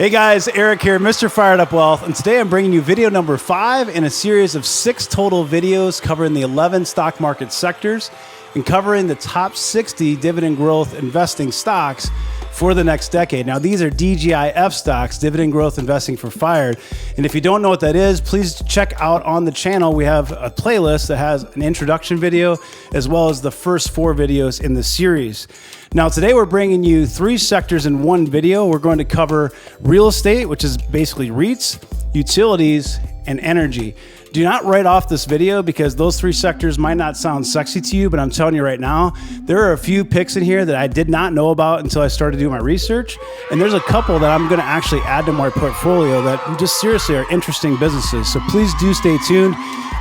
Hey guys, Eric here, Mr. Fired Up Wealth, and today I'm bringing you video number 5 in a series of 6 total videos covering the 11 stock market sectors and covering the top 60 dividend growth investing stocks for the next decade. Now, these are DGIF stocks, dividend growth investing for fired. And if you don't know what that is, please check out on the channel. We have a playlist that has an introduction video as well as the first 4 videos in the series. Now, today we're bringing you 3 sectors in one video. We're going to cover real estate, which is basically REITs, utilities, and energy. Do not write off this video because those 3 sectors might not sound sexy to you, but I'm telling you right now, there are a few picks in here that I did not know about until I started doing my research. And there's a couple that I'm going to actually add to my portfolio that just seriously are interesting businesses. So please do stay tuned.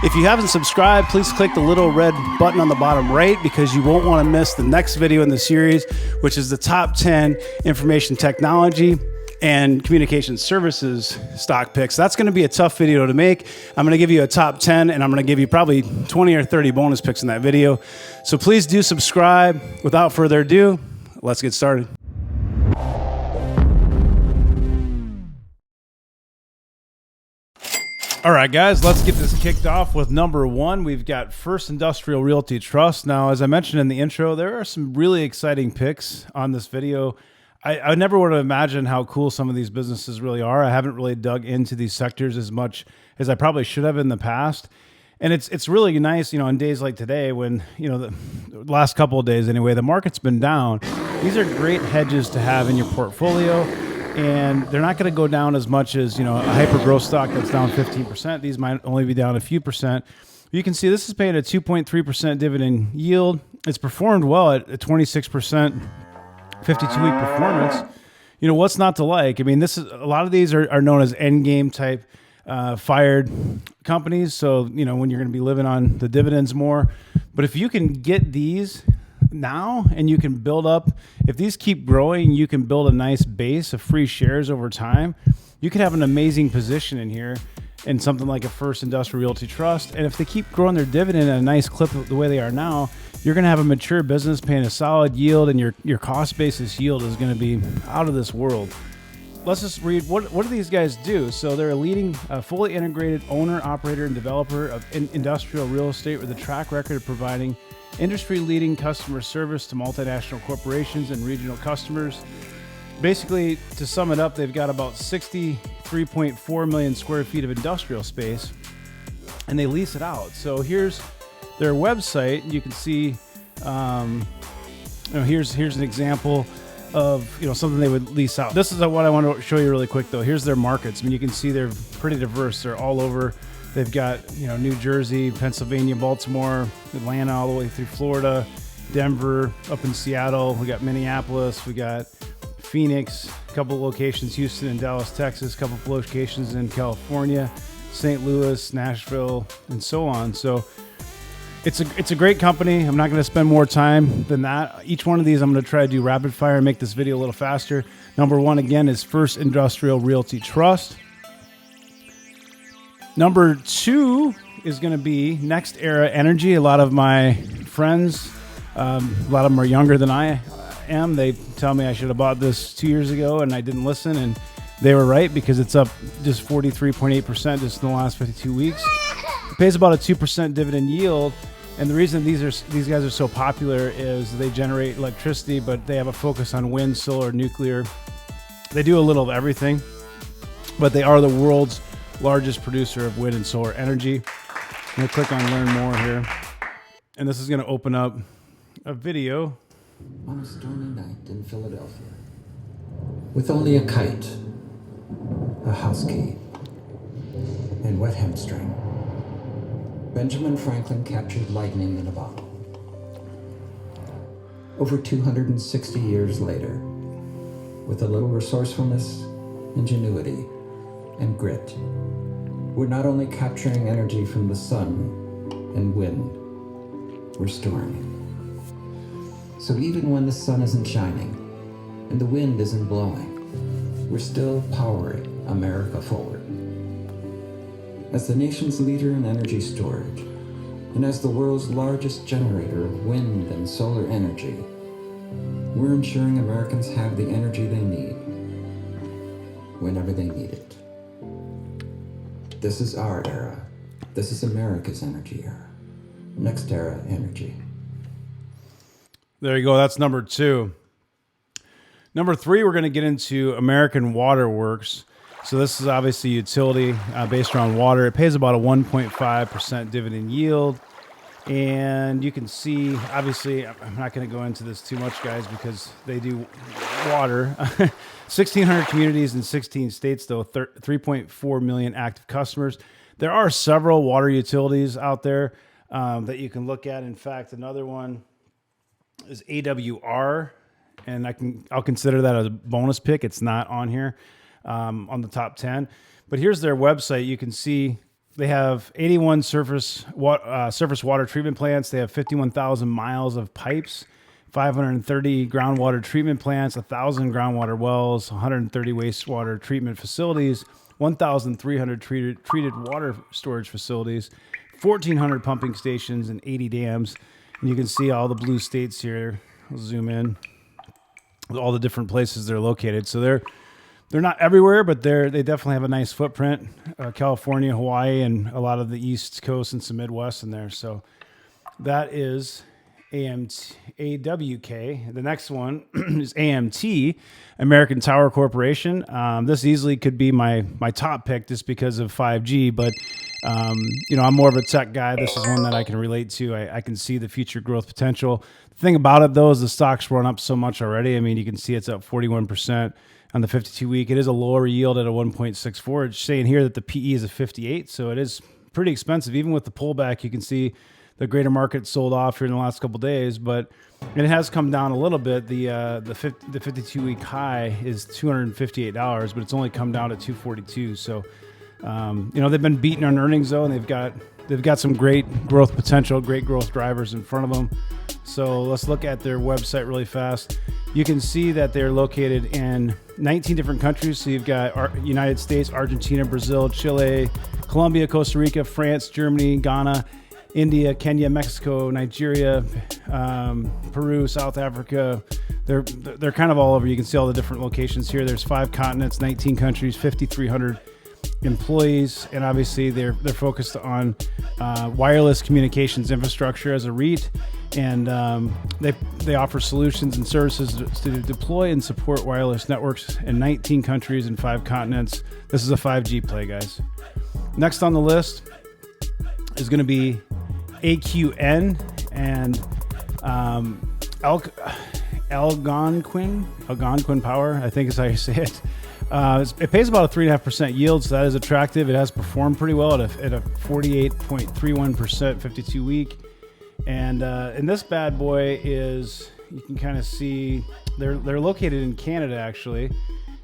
If you haven't subscribed, please click the little red button on the bottom right because you won't want to miss the next video in the series, which is the top 10 information technology and communication services stock picks. That's going to be a tough video to make. I'm going to give you a top 10 and I'm going to give you probably 20 or 30 bonus picks in that video. So please do subscribe. Without further ado, let's get started. All right, guys, let's get this kicked off with number 1. We've got First Industrial Realty Trust. Now, as I mentioned in the intro, there are some really exciting picks on this video. I never would have imagined how cool some of these businesses really are. I haven't really dug into these sectors as much as I probably should have in the past. And it's really nice, on days like today when, the last couple of days anyway, the market's been down. These are great hedges to have in your portfolio. And they're not going to go down as much as, a hyper growth stock that's down 15%. These might only be down a few percent. You can see this is paying a 2.3% dividend yield. It's performed well at a 26%. 52-week performance. What's not to like? I mean, this is a lot of these are known as end game type fired companies. So, when you're going to be living on the dividends more. But if you can get these now and you can build up, if these keep growing, you can build a nice base of free shares over time. You could have an amazing position in here in something like a First Industrial Realty Trust. And if they keep growing their dividend at a nice clip the way they are now, you're going to have a mature business paying a solid yield, and your cost basis yield is going to be out of this world. Let's just read, what do these guys do? So they're a leading, fully integrated owner, operator, and developer of industrial real estate with a track record of providing industry-leading customer service to multinational corporations and regional customers. Basically, to sum it up, they've got about 63.4 million square feet of industrial space, and they lease it out. So here's their website. You can see, here's an example of something they would lease out. This is what I want to show you really quick, though. Here's their markets. I mean, you can see they're pretty diverse. They're all over. They've got New Jersey, Pennsylvania, Baltimore, Atlanta, all the way through Florida, Denver, up in Seattle. We got Minneapolis. We got Phoenix, a couple of locations, Houston and Dallas, Texas, a couple of locations in California, St. Louis, Nashville, and so on. So it's a great company. I'm not going to spend more time than that. Each one of these I'm going to try to do rapid fire and make this video a little faster. Number 1, again, is First Industrial Realty Trust. Number 2 is going to be Next Era Energy. A lot of my friends, a lot of them are younger than I am. They tell me I should have bought this 2 years ago, and I didn't listen, and they were right because it's up just 43.8% just in the last 52 weeks. It pays about a 2% dividend yield, and the reason these guys are so popular is they generate electricity, but they have a focus on wind, solar, nuclear. They do a little of everything, but they are the world's largest producer of wind and solar energy. I'm going to click on Learn More here, and this is going to open up a video. On a stormy night in Philadelphia, with only a kite, a house key, and wet hamstring, Benjamin Franklin captured lightning in a bottle. Over 260 years later, with a little resourcefulness, ingenuity, and grit, we're not only capturing energy from the sun and wind, we're storing it. So even when the sun isn't shining and the wind isn't blowing, we're still powering America forward. As the nation's leader in energy storage, and as the world's largest generator of wind and solar energy, we're ensuring Americans have the energy they need. whenever they need it. This is our era. This is America's energy era. Next era energy. There you go. That's number 2. Number 3, we're going to get into American Water Works. So this is obviously utility based around water. It pays about a 1.5% dividend yield. And you can see, obviously, I'm not going to go into this too much, guys, because they do water. 1,600 communities in 16 states, though, 3.4 million active customers. There are several water utilities out there that you can look at. In fact, another one is AWR, and I'll consider that a bonus pick. It's not on here on the top 10. But here's their website. You can see they have 81 surface water treatment plants. They have 51,000 miles of pipes, 530 groundwater treatment plants, 1,000 groundwater wells, 130 wastewater treatment facilities, 1,300 treated water storage facilities, 1,400 pumping stations, and 80 dams. And you can see all the blue states here. I'll zoom in. All the different places they're located. So they're not everywhere, but they definitely have a nice footprint. California, Hawaii, and a lot of the East Coast and some Midwest in there. So that is AWK. The next one is AMT, American Tower Corporation. This easily could be my top pick just because of 5G, but I'm more of a tech guy. This is one that I can relate to. I can see the future growth potential. The thing about it, though, is the stock's run up so much already. I mean, you can see it's up 41% on the 52-week. It is a lower yield at a 1.64. It's saying here that the PE is a 58, so it is pretty expensive. Even with the pullback, you can see the greater market sold off here in the last couple of days, but it has come down a little bit. The 52-week high is $258, but it's only come down to $242. So they've been beating on earnings, though, and they've got some great growth potential, great growth drivers in front of them. So let's look at their website really fast. You can see that they're located in 19 different countries. So you've got United States, Argentina, Brazil, Chile, Colombia, Costa Rica, France, Germany, Ghana, India, Kenya, Mexico, Nigeria, Peru, South Africa. They're kind of all over. You can see all the different locations here. There's 5 continents, 19 countries, 5,300 employees, and obviously they're focused on wireless communications infrastructure as a REIT, and they offer solutions and services to deploy and support wireless networks in 19 countries and 5 continents. This is a 5G play, guys. Next on the list is going to be AQN and Algonquin Power, I think is how you say it. It pays about a 3.5% yield, so that is attractive. It has performed pretty well at a 48.31% 52-week. And this bad boy is, you can kind of see, they're located in Canada, actually,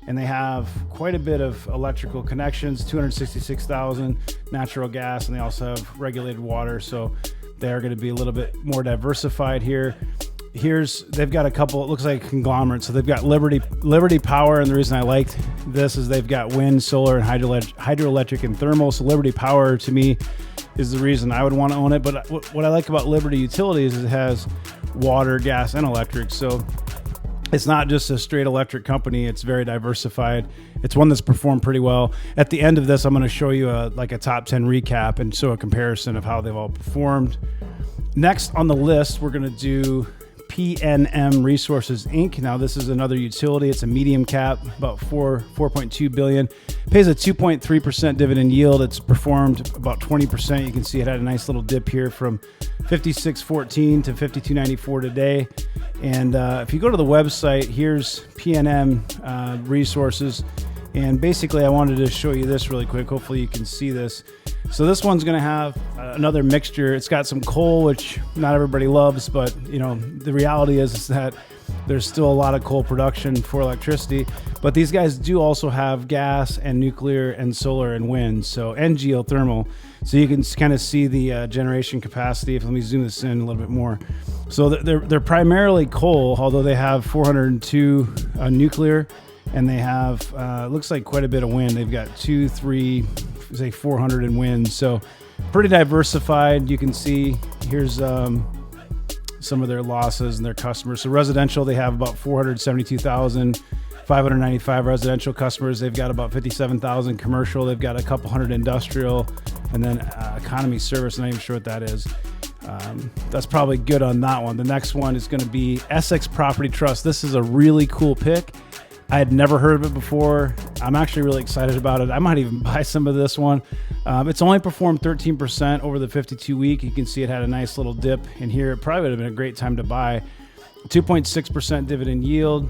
and they have quite a bit of electrical connections, 266,000 natural gas, and they also have regulated water, so they are going to be a little bit more diversified here. They've got a couple, it looks like conglomerates. So they've got Liberty Power, and the reason I liked this is they've got wind, solar, and hydroelectric and thermal. So Liberty Power, to me, is the reason I would want to own it. But what I like about Liberty Utilities is it has water, gas, and electric. So it's not just a straight electric company. It's very diversified. It's one that's performed pretty well. At the end of this, I'm going to show you a top 10 recap and show a comparison of how they've all performed. Next on the list, we're going to do PNM Resources Inc. Now, this is another utility. It's a medium cap, about $4.2 billion. Pays a 2.3% dividend yield. It's performed about 20%. You can see it had a nice little dip here from 56.14 to 52.94 today. And if you go to the website, here's PNM Resources. And basically, I wanted to show you this really quick. Hopefully you can see this. So this one's going to have another mixture. It's got some coal, which not everybody loves, but the reality is that there's still a lot of coal production for electricity. But these guys do also have gas and nuclear and solar and wind, and geothermal. So you can kind of see the generation capacity. Let me zoom this in a little bit more. So they're primarily coal, although they have 402 nuclear. And they have, looks like quite a bit of wind. They've got 400 in wind. So pretty diversified. You can see here's some of their losses and their customers. So residential, they have about 472,000 595 residential customers. They've got about 57,000 commercial. They've got a couple hundred industrial, and then economy service. I'm not even sure what that is. That's probably good on that one. The next one is going to be Essex Property Trust. This is a really cool pick. I had never heard of it before. I'm actually really excited about it. I might even buy some of this one. It's only performed 13% over the 52 week. You can see it had a nice little dip in here. It probably would have been a great time to buy. 2.6% dividend yield.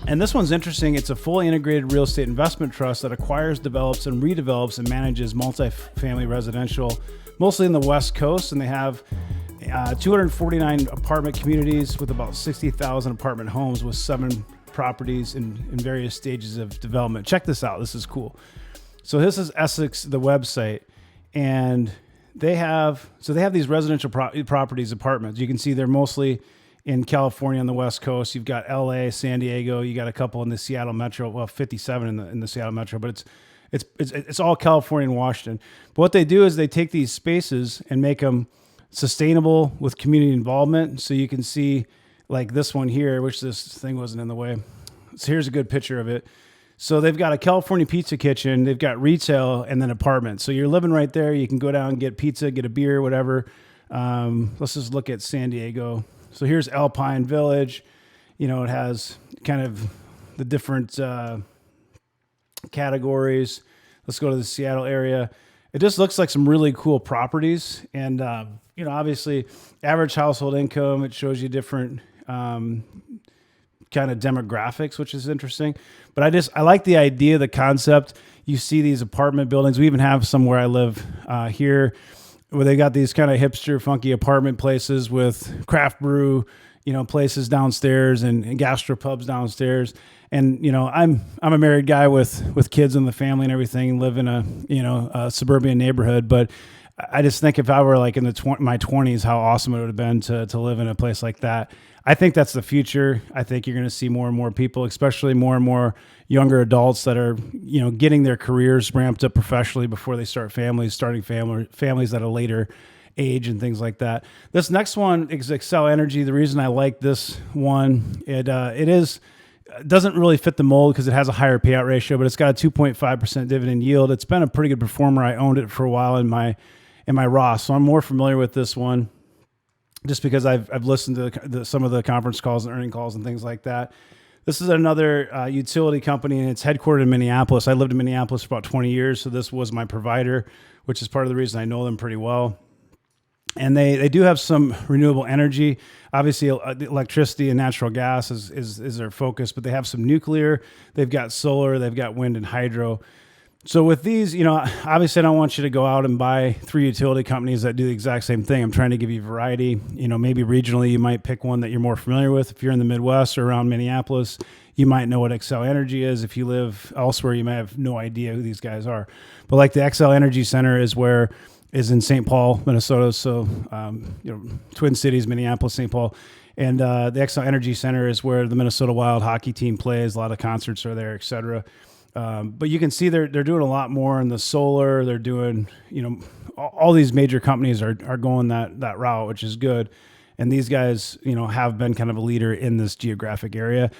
And this one's interesting. It's a fully integrated real estate investment trust that acquires, develops, and redevelops and manages multifamily residential, mostly in the West Coast. And they have 249 apartment communities with about 60,000 apartment homes with 7 properties in various stages of development. Check this out. This is cool. So this is Essex, the website, and they have these residential properties, apartments. You can see they're mostly in California on the West Coast. You've got LA, San Diego. You got a couple in the Seattle metro. Well, 57 in the Seattle metro, but it's all California and Washington. But what they do is they take these spaces and make them sustainable with community involvement. So you can see like this one here, which this thing wasn't in the way. So here's a good picture of it. So they've got a California pizza kitchen, they've got retail, and then apartments. So you're living right there. You can go down and get pizza, get a beer, whatever. Let's just look at San Diego. So here's Alpine Village. You know, it has kind of the different categories. Let's go to the Seattle area. It just looks like some really cool properties. And, obviously average household income, it shows you different kind of demographics, which is interesting. But I like the idea, the concept. You see these apartment buildings. We even have some where I live here where they got these kind of hipster, funky apartment places with craft brew, places downstairs and gastropubs downstairs. And, I'm a married guy with kids in the family and everything, and live in a suburban neighborhood. But I just think if I were like in my 20s, how awesome it would have been to live in a place like that. I think that's the future. I think you're going to see more and more people, especially more and more younger adults that are, getting their careers ramped up professionally before they start starting families at a later age and things like that. This next one is Xcel Energy. The reason I like this one, it doesn't really fit the mold because it has a higher payout ratio, but it's got a 2.5% dividend yield. It's been a pretty good performer. I owned it for a while in my Roth, so I'm more familiar with this one just because I've listened to some of the conference calls and earning calls and things like that. This is another utility company, and it's headquartered in Minneapolis. I lived in Minneapolis for about 20 years, so this was my provider, which is part of the reason I know them pretty well. And they do have some renewable energy. Obviously, electricity and natural gas is their focus, but they have some nuclear. They've got solar. They've got wind and hydro. So with these, obviously I don't want you to go out and buy 3 utility companies that do the exact same thing. I'm trying to give you variety. Maybe regionally you might pick one that you're more familiar with. If you're in the Midwest or around Minneapolis, you might know what Xcel Energy is. If you live elsewhere, you may have no idea who these guys are. But like the Xcel Energy Center is in St. Paul, Minnesota. So, Twin Cities, Minneapolis, St. Paul. And the Xcel Energy Center is where the Minnesota Wild hockey team plays. A lot of concerts are there, et cetera. But you can see they're doing a lot more in the solar. They're doing, all these major companies are going that route, which is good. And these guys, have been kind of a leader in this geographic area.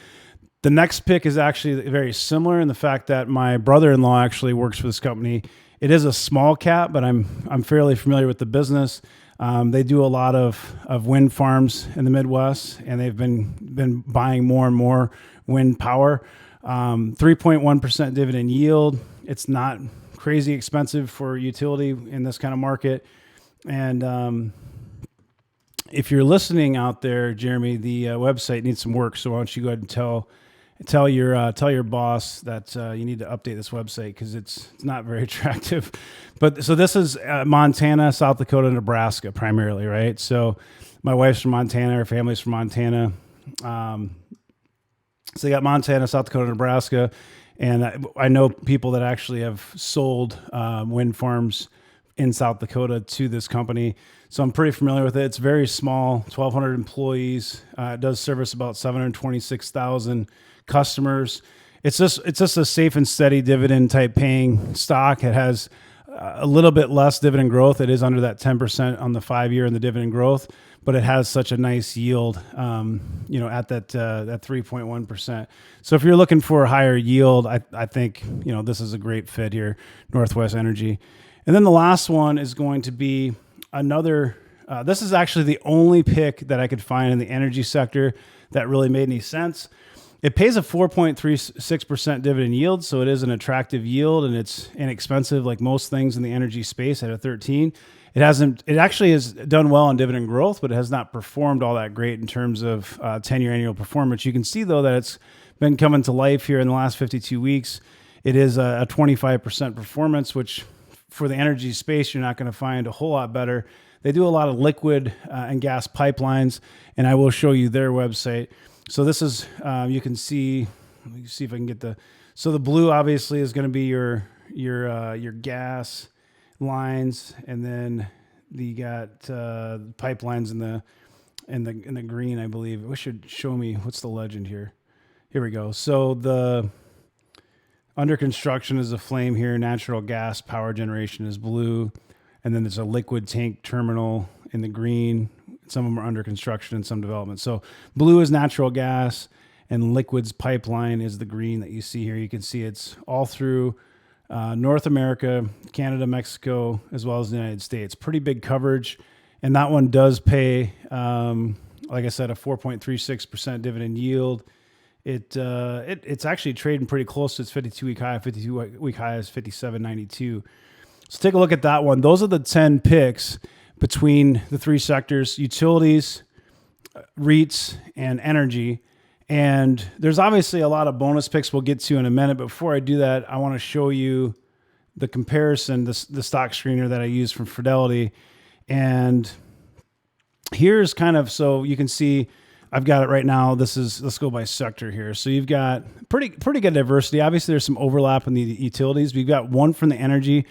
The next pick is actually very similar in the fact that my brother-in-law actually works for this company. It is a small cap, but I'm fairly familiar with the business. They do a lot of wind farms in the Midwest, and they've been buying more and more wind power. 3.1% dividend yield. It's not crazy expensive for utility in this kind of market. And if you're listening out there, Jeremy, the website needs some work. So why don't you go ahead and tell your boss that you need to update this website because it's not very attractive. But so this is Montana, South Dakota, Nebraska primarily, right? So my wife's from Montana, her family's from Montana. So they got Montana, South Dakota, Nebraska, and I know people that actually have sold wind farms in South Dakota to this company. So I'm pretty familiar with it. It's very small, 1,200 employees. It does service about 726,000 customers. It's just a safe and steady dividend type paying stock. It has a little bit less dividend growth. It is under that 10% on the 5-year in the dividend growth, but it has such a nice yield, at that 3.1%. So if you're looking for a higher yield, I think, this is a great fit here, Northwest Energy. And then the last one is going to be another, this is actually the only pick that I could find in the energy sector that really made any sense. It pays a 4.36% dividend yield, so it is an attractive yield, and it's inexpensive like most things in the energy space at a 13. It actually has done well on dividend growth, but it has not performed all that great in terms of 10-year annual performance. You can see, though, that it's been coming to life here in the last 52 weeks. It is a 25% performance, which for the energy space, you're not going to find a whole lot better. They do a lot of liquid and gas pipelines, and I will show you their website. So this is, you can see, let me see if I can get so the blue obviously is going to be your gas lines, and then you got pipelines in the green, I believe. It should show me, what's the legend here? Here we go. So the under construction is a flame here, natural gas power generation is blue, and then there's a liquid tank terminal in the green. Some of them are under construction and some development. So blue is natural gas, and liquids pipeline is the green that you see here. You can see it's all through North America, Canada, Mexico, as well as the United States. Pretty big coverage. And that one does pay, like I said, a 4.36% dividend yield. It's actually trading pretty close to its 52-week high. 52-week high is 57.92. So take a look at that one. Those are the 10 picks between the three sectors: utilities, REITs, and energy. And there's obviously a lot of bonus picks we'll get to in a minute. But before I do that, I want to show you the comparison, the stock screener that I use from Fidelity. And here's kind of, so you can see I've got it right now. Let's go by sector here. So you've got pretty good diversity. Obviously, there's some overlap in the utilities. We've got one from the energy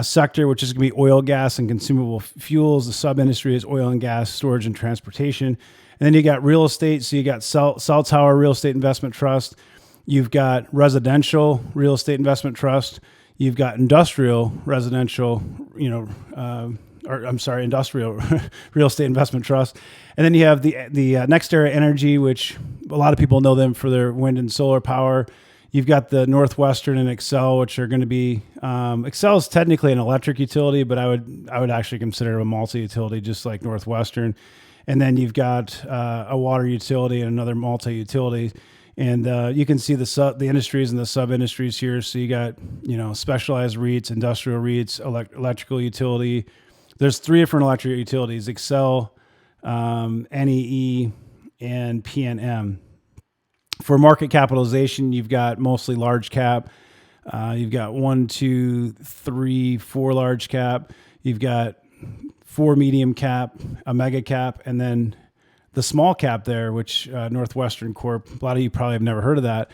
sector, which is going to be oil, gas, and consumable fuels. The sub-industry is oil and gas, storage, and transportation. And then you got real estate. So you got Cell Tower Real Estate Investment Trust. You've got residential real estate investment trust. You've got industrial residential, industrial real estate investment trust. And then you have the NextEra Energy, which a lot of people know them for their wind and solar power. You've got the Northwestern and Excel, which are going to be, Excel is technically an electric utility, but I would actually consider it a multi-utility, just like Northwestern. And then you've got a water utility and another multi-utility. And you can see the industries and the sub-industries here. So you got, specialized REITs, industrial REITs, electrical utility. There's three different electric utilities: Excel, NEE, and PNM. For market capitalization, you've got mostly large cap. You've got 1, 2, 3, 4 large cap. You've got 4 medium cap, a mega cap, and then the small cap there, which Northwestern Corp. A lot of you probably have never heard of that.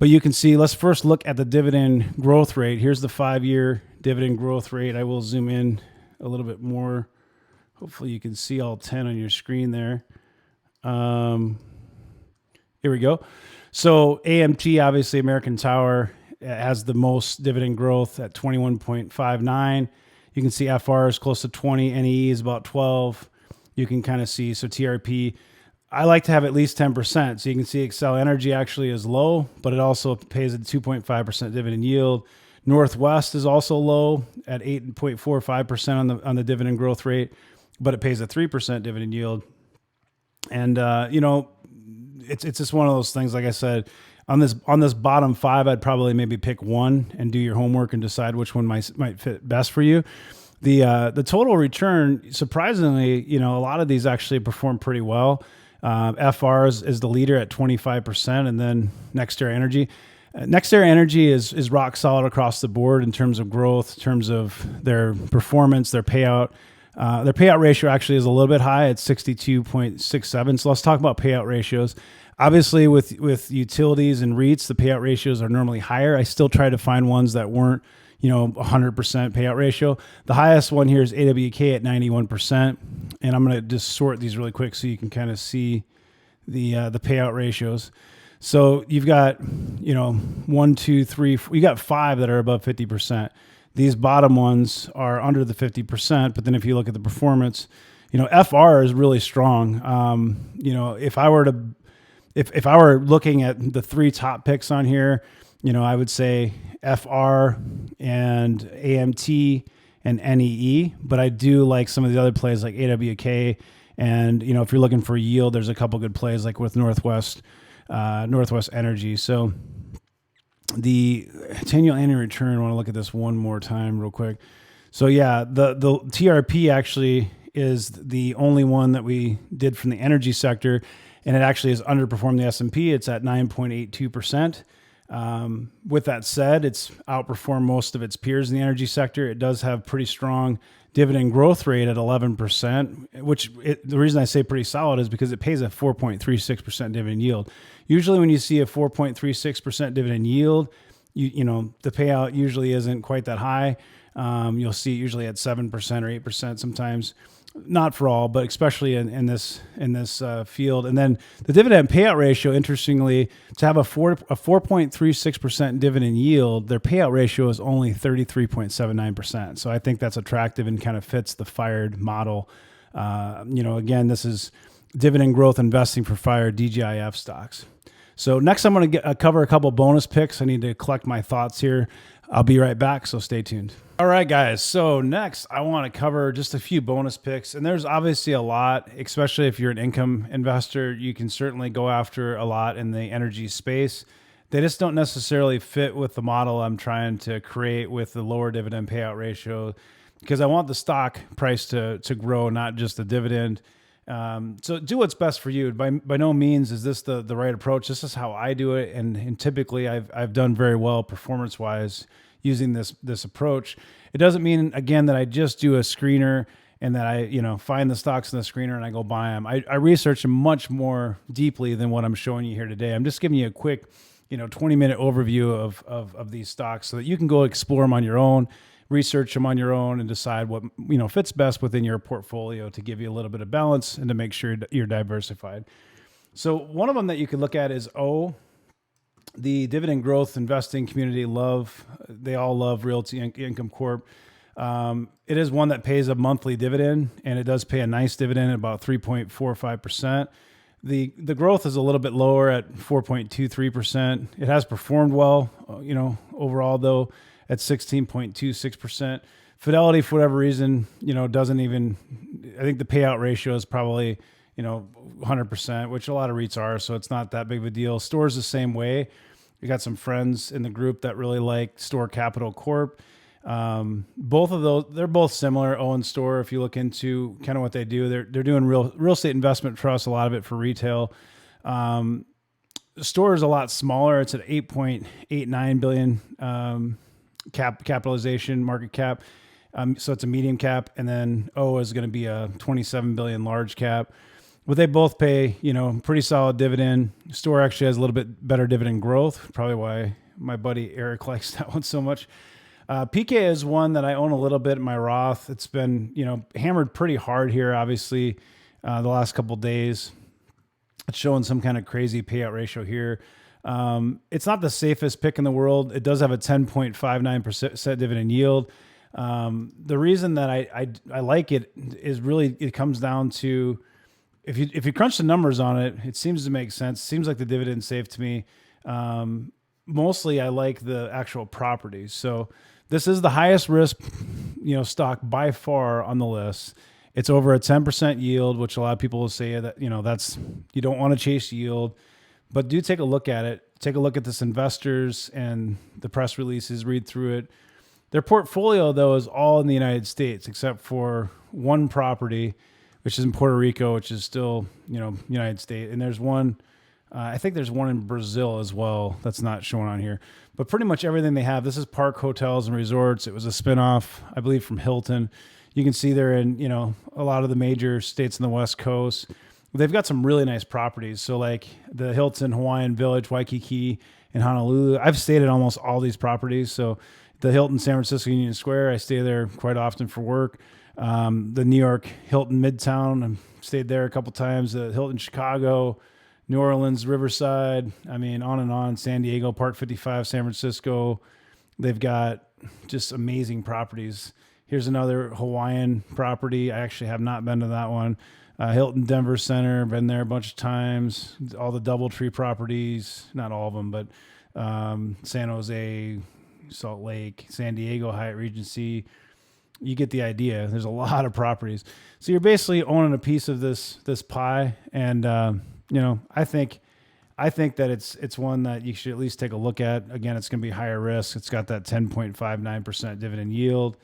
But you can see, let's first look at the dividend growth rate. Here's the 5-year dividend growth rate. I will zoom in a little bit more. Hopefully you can see all 10 on your screen there. Here we go. So AMT, obviously American Tower, has the most dividend growth at 21.59. You can see FR is close to 20. NEE is about 12. You can kind of see, so TRP, I like to have at least 10%. So you can see Excel Energy actually is low, but it also pays a 2.5% dividend yield. Northwest is also low at 8.45% on the dividend growth rate, but it pays a 3% dividend yield. And, it's just one of those things, like I said, on this bottom 5, I'd probably maybe pick one and do your homework and decide which one might fit best for you. The total return, surprisingly, a lot of these actually perform pretty well. FR is the leader at 25%, and then NextEra Energy. NextEra Energy is rock solid across the board in terms of growth, in terms of their performance, their payout. Their payout ratio actually is a little bit high at 62.67. So let's talk about payout ratios. Obviously, with utilities and REITs, the payout ratios are normally higher. I still try to find ones that weren't, 100% payout ratio. The highest one here is AWK at 91%. And I'm going to just sort these really quick so you can kind of see the payout ratios. So you've got, 1, 2, 3, 4, you got 5 that are above 50%. These bottom ones are under the 50%, but then if you look at the performance, FR is really strong. If I were to, if I were looking at the three top picks on here, I would say FR and AMT and NEE, but I do like some of the other plays like AWK. And, if you're looking for yield, there's a couple good plays like with Northwest Energy. So the 10-year annual return, I want to look at this one more time real quick. So yeah, the TRP actually is the only one that we did from the energy sector, and it actually has underperformed the S&P. It's at 9.82%. With that said, it's outperformed most of its peers in the energy sector. It does have pretty strong dividend growth rate at 11%, which the reason I say pretty solid is because it pays a 4.36% dividend yield. Usually when you see a 4.36% dividend yield, the payout usually isn't quite that high. You'll see it usually at 7% or 8% sometimes. Not for all, but especially in this field. And then the dividend payout ratio, interestingly, to have a 4.36% dividend yield, their payout ratio is only 33.79%. So I think that's attractive and kind of fits the Fired model. Again, this is dividend growth investing for Fired DGIF stocks. So next I'm going to cover a couple bonus picks. I need to collect my thoughts here. I'll be right back, so stay tuned. All right, guys. So next, I want to cover just a few bonus picks. And there's obviously a lot, especially if you're an income investor. You can certainly go after a lot in the energy space. They just don't necessarily fit with the model I'm trying to create with the lower dividend payout ratio, because I want the stock price to grow, not just the dividend. So do what's best for you. By no means is this the right approach. This is how I do it. And typically I've done very well performance-wise using this approach. It doesn't mean, again, that I just do a screener and that I, find the stocks in the screener and I go buy them. I research them much more deeply than what I'm showing you here today. I'm just giving you a quick, 20-minute overview of these stocks so that you can go explore them on your own, research them on your own, and decide what, fits best within your portfolio to give you a little bit of balance and to make sure you're diversified. So one of them that you could look at is the dividend growth investing community they all love Realty Income Corp. It is one that pays a monthly dividend, and it does pay a nice dividend at about 3.45%. The growth is a little bit lower at 4.23%. It has performed well, overall though, at 16.26%. Fidelity, for whatever reason, doesn't even, I think the payout ratio is probably, 100%, which a lot of REITs are, so it's not that big of a deal. STOR's the same way. We got some friends in the group that really like STOR Capital Corp. Both of those, they're both similar. and STOR, if you look into kind of what they do, they're doing real estate investment trusts, a lot of it for retail. STOR is a lot smaller. It's at 8.89 billion capitalization, market cap. So it's a medium cap, and then is going to be a 27 billion large cap. But they both pay, pretty solid dividend. STOR actually has a little bit better dividend growth, probably why my buddy Eric likes that one so much. PK is one that I own a little bit in my Roth. It's been, hammered pretty hard here, obviously, the last couple of days. It's showing some kind of crazy payout ratio here. It's not the safest pick in the world. It does have a 10.59% dividend yield. The reason that I like it is really, it comes down to, if you crunch the numbers on it, it seems to make sense. It seems like the dividend's safe to me. Mostly I like the actual properties. So this is the highest risk, stock by far on the list. It's over a 10% yield, which a lot of people will say that, that's, you don't want to chase yield, but do take a look at it. Take a look at this investors and the press releases, read through it. Their portfolio, though, is all in the United States, except for one property, which is in Puerto Rico, which is still, United States. And there's one, I think there's one in Brazil as well. That's not shown on here, but pretty much everything they have. This is Park Hotels and Resorts. It was a spinoff, I believe, from Hilton. You can see they're in, a lot of the major states in the West Coast. They've got some really nice properties. So like the Hilton Hawaiian Village, Waikiki, and Honolulu. I've stayed at almost all these properties. So the Hilton San Francisco Union Square, I stay there quite often for work. The New York Hilton Midtown, I've stayed there a couple times. The Hilton Chicago, New Orleans, Riverside, on and on. San Diego, Park 55, San Francisco. They've got just amazing properties Here's another Hawaiian property. I actually have not been to that one. Hilton Denver Center, been there a bunch of times. All the DoubleTree properties, not all of them, but San Jose, Salt Lake, San Diego, Hyatt Regency. You get the idea. There's a lot of properties. So you're basically owning a piece of this pie. And, you know, I think that it's one that you should at least take a look at. Again, it's going to be higher risk. It's got that 10.59% dividend yield.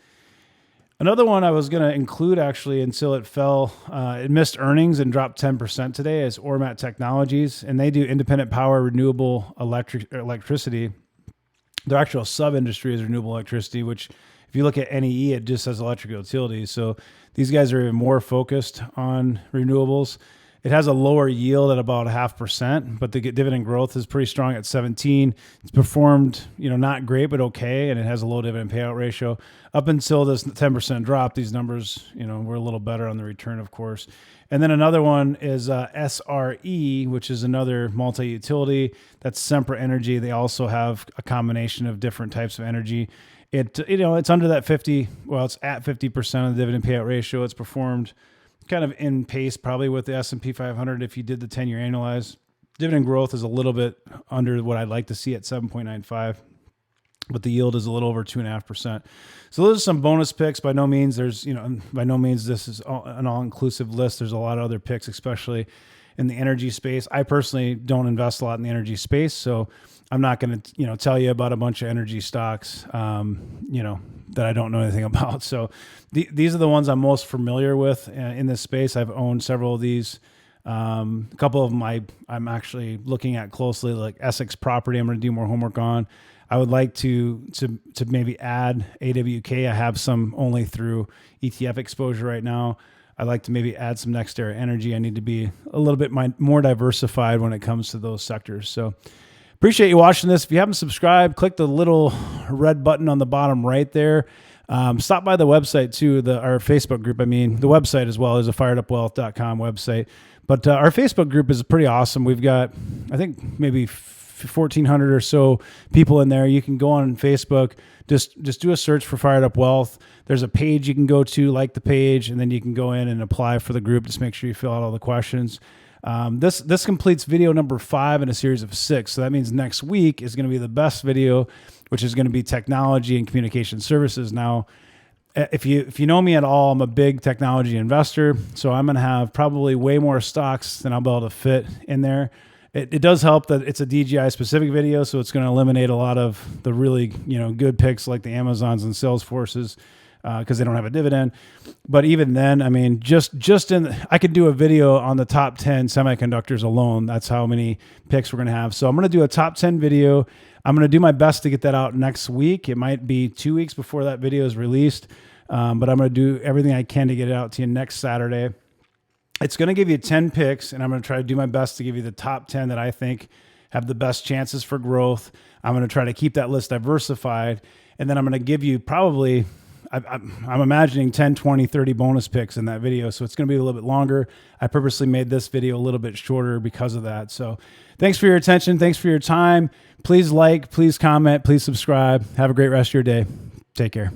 Another one I was going to include actually until it fell, it missed earnings and dropped 10% today is Ormat Technologies, and they do independent power renewable electricity. Their actual sub-industry is renewable electricity, which if you look at NEE, it just says electric utilities. So these guys are even more focused on renewables. It has a lower yield at about 0.5%, but the dividend growth is pretty strong at 17. It's performed, you know, not great, but okay, and it has a low dividend payout ratio. Up until this 10% drop, these numbers, you know, were a little better on the return, of course. And then another one is SRE, which is another multi-utility. That's Sempra Energy. They also have a combination of different types of energy. It's under that 50. Well, it's at 50% of the dividend payout ratio. It's performed kind of in pace probably with the S&P 500 if you did the 10-year annualized. Dividend growth is a little bit under what I'd like to see at 7.95, but the yield is a little over 2.5%. So those are some bonus picks. By no means this is an all-inclusive list. There's a lot of other picks, especially in the energy space. I personally don't invest a lot in the energy space, so I'm not going to, tell you about a bunch of energy stocks, that I don't know anything about. So these are the ones I'm most familiar with in this space. I've owned several of these. A couple of them I'm actually looking at closely, like Essex Property. I'm going to do more homework on. I would like to maybe add AWK. I have some only through ETF exposure right now. I'd like to maybe add some NextEra Energy. I need to be a little bit more diversified when it comes to those sectors. So appreciate you watching this. If you haven't subscribed, click the little red button on the bottom right there. Stop by the website too, our Facebook group. I mean, the website as well is a firedupwealth.com website. But our Facebook group is pretty awesome. We've got, I think, maybe 1,400 or so people in there. You can go on Facebook, just do a search for Fired Up Wealth. There's a page you can go to, like the page, and then you can go in and apply for the group. Just make sure you fill out all the questions. This completes video number 5 in a series of 6. So that means next week is going to be the best video, which is going to be technology and communication services. Now, if you know me at all, I'm a big technology investor. So I'm going to have probably way more stocks than I'll be able to fit in there. It does help that it's a DGI specific video. So it's going to eliminate a lot of the really, good picks like the Amazons and Salesforces, because they don't have a dividend. But even then, I mean, I could do a video on the top 10 semiconductors alone. That's how many picks we're going to have. So I'm going to do a top 10 video. I'm going to do my best to get that out next week. It might be 2 weeks before that video is released. But I'm going to do everything I can to get it out to you next Saturday. It's going to give you 10 picks, and I'm going to try to do my best to give you the top 10 that I think have the best chances for growth. I'm going to try to keep that list diversified. And then I'm going to give you probably, I'm imagining 10, 20, 30 bonus picks in that video. So it's going to be a little bit longer. I purposely made this video a little bit shorter because of that. So thanks for your attention. Thanks for your time. Please like, please comment, please subscribe. Have a great rest of your day. Take care.